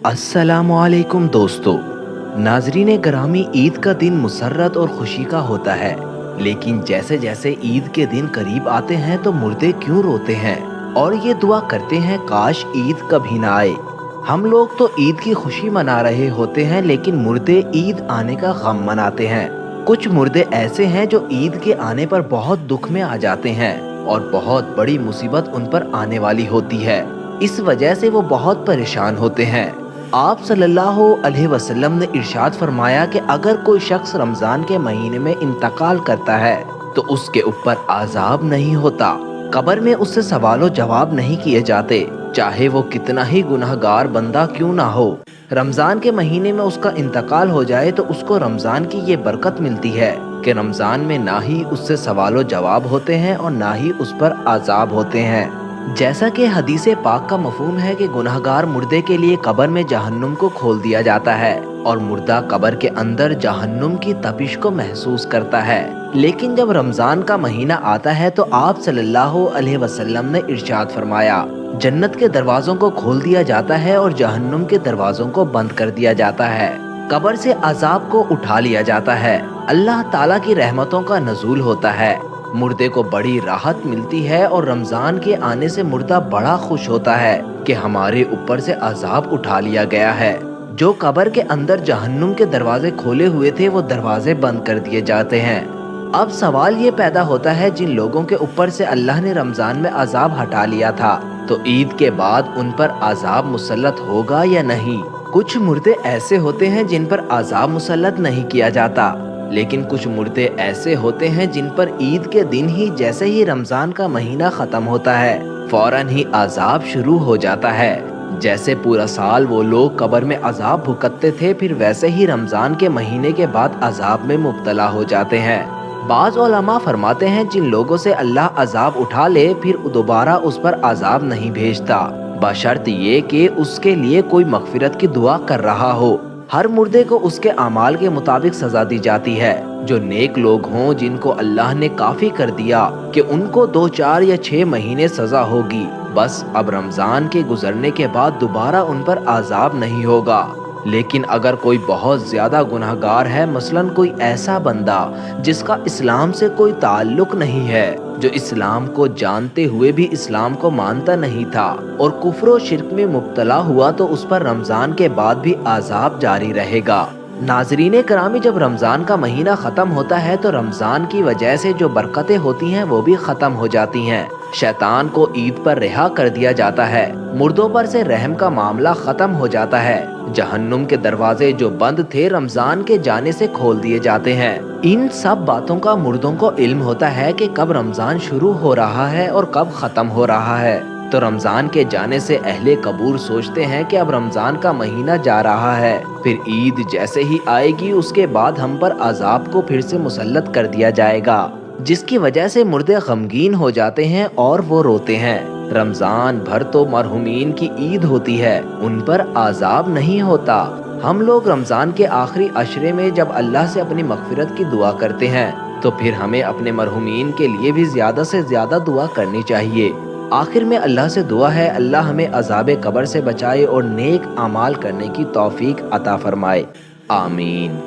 अस्सलाम वालेकुम दोस्तों। नाजरीन गरामी, ईद का दिन मुसर्रत और खुशी का होता है, लेकिन जैसे जैसे ईद के दिन करीब आते हैं तो मुर्दे क्यों रोते हैं और ये दुआ करते हैं काश ईद कभी ना आए। हम लोग तो ईद की खुशी मना रहे होते हैं, लेकिन मुर्दे ईद आने का गम मनाते हैं। कुछ मुर्दे ऐसे हैं जो ईद के आने पर बहुत दुख में आ जाते हैं और बहुत बड़ी मुसीबत उन पर आने वाली होती है। इस वजह से वो बहुत परेशान होते हैं। आप सल्लल्लाहु अलैहि वसल्लम ने इरशाद फरमाया कि अगर कोई शख्स रमजान के महीने में इंतकाल करता है तो उसके ऊपर आजाब नहीं होता, कब्र में उससे सवालो जवाब नहीं किए जाते, चाहे वो कितना ही गुनहगार बंदा क्यों ना हो। रमजान के महीने में उसका इंतकाल हो जाए तो उसको रमजान की ये बरकत मिलती है कि रमजान में ना ही उससे सवालो जवाब होते हैं और ना ही उस पर आजाब होते हैं। जैसा कि हदीस पाक का मफहूम है कि गुनहगार मुर्दे के लिए कब्र में जहन्नुम को खोल दिया जाता है और मुर्दा कब्र के अंदर जहन्नुम की तपिश को महसूस करता है। लेकिन जब रमजान का महीना आता है तो आप सल्लल्लाहु अलैहि वसल्लम ने इरशाद फरमाया, जन्नत के दरवाजों को खोल दिया जाता है और जहन्नुम के दरवाजों को बंद कर दिया जाता है। कब्र से अजाब को उठा लिया जाता है। अल्लाह ताला की रहमतों का नज़ूल होता है। मुर्दे को बड़ी राहत मिलती है और रमजान के आने से मुर्दा बड़ा खुश होता है कि हमारे ऊपर से अजाब उठा लिया गया है। जो कब्र के अंदर जहन्नुम के दरवाजे खोले हुए थे वो दरवाजे बंद कर दिए जाते हैं। अब सवाल ये पैदा होता है, जिन लोगों के ऊपर से अल्लाह ने रमजान में अजाब हटा लिया था तो ईद के बाद उन पर अजाब मुसल्लत होगा या नहीं। कुछ मुर्दे ऐसे होते हैं जिन पर अजाब मुसल्लत नहीं किया जाता, लेकिन कुछ मुर्दे ऐसे होते हैं जिन पर ईद के दिन ही जैसे ही रमजान का महीना खत्म होता है फौरन ही अजाब शुरू हो जाता है। जैसे पूरा साल वो लोग कब्र में अजाब भुगतते थे, फिर वैसे ही रमजान के महीने के बाद अजाब में मुब्तला हो जाते हैं। बाज़ उलमा फरमाते हैं, जिन लोगों से अल्लाह अजाब उठा ले फिर दोबारा उस पर अजाब नहीं भेजता, बशर्त ये कि उसके लिए कोई मगफिरत की दुआ कर रहा हो। हर मुर्दे को उसके अमाल के मुताबिक सजा दी जाती है। जो नेक लोग हों, जिनको अल्लाह ने काफी कर दिया कि उनको 2, 4 या 6 महीने सजा होगी, बस अब रमजान के गुजरने के बाद दोबारा उन पर आजाब नहीं होगा। लेकिन अगर कोई बहुत ज्यादा गुनहगार है, मसलन कोई ऐसा बंदा जिसका इस्लाम से कोई ताल्लुक नहीं है, जो इस्लाम को जानते हुए भी इस्लाम को मानता नहीं था और कुफ्र और शिर्क में मुब्तला हुआ, तो उस पर रमजान के बाद भी आजाब जारी रहेगा। नाजरीन करामी, जब रमजान का महीना खत्म होता है तो रमजान की वजह से जो बरकतें होती हैं वो भी खत्म हो जाती हैं। शैतान को ईद पर रिहा कर दिया जाता है, मुर्दों पर से रहम का मामला खत्म हो जाता है, जहन्नुम के दरवाजे जो बंद थे रमजान के जाने से खोल दिए जाते हैं। इन सब बातों का मुर्दों को इल्म होता है कि कब रमजान शुरू हो रहा है और कब खत्म हो रहा है। तो रमजान के जाने से अहले कबूर सोचते हैं कि अब रमजान का महीना जा रहा है, फिर ईद जैसे ही आएगी उसके बाद हम पर अजाब को फिर से मुसल्लत कर दिया जाएगा, जिसकी वजह से मुर्दे गमगीन हो जाते हैं और वो रोते हैं। रमजान भर तो मरहुमीन की ईद होती है, उन पर आजाब नहीं होता। हम लोग रमजान के आखिरी अशरे में जब अल्लाह से अपनी मगफिरत की दुआ करते हैं तो फिर हमें अपने मरहुमीन के लिए भी ज्यादा से ज्यादा दुआ करनी चाहिए। आखिर में अल्लाह से दुआ है, अल्लाह हमें अज़ाबे कब्र से बचाए और नेक अमाल करने की तौफीक अता फरमाए। आमीन।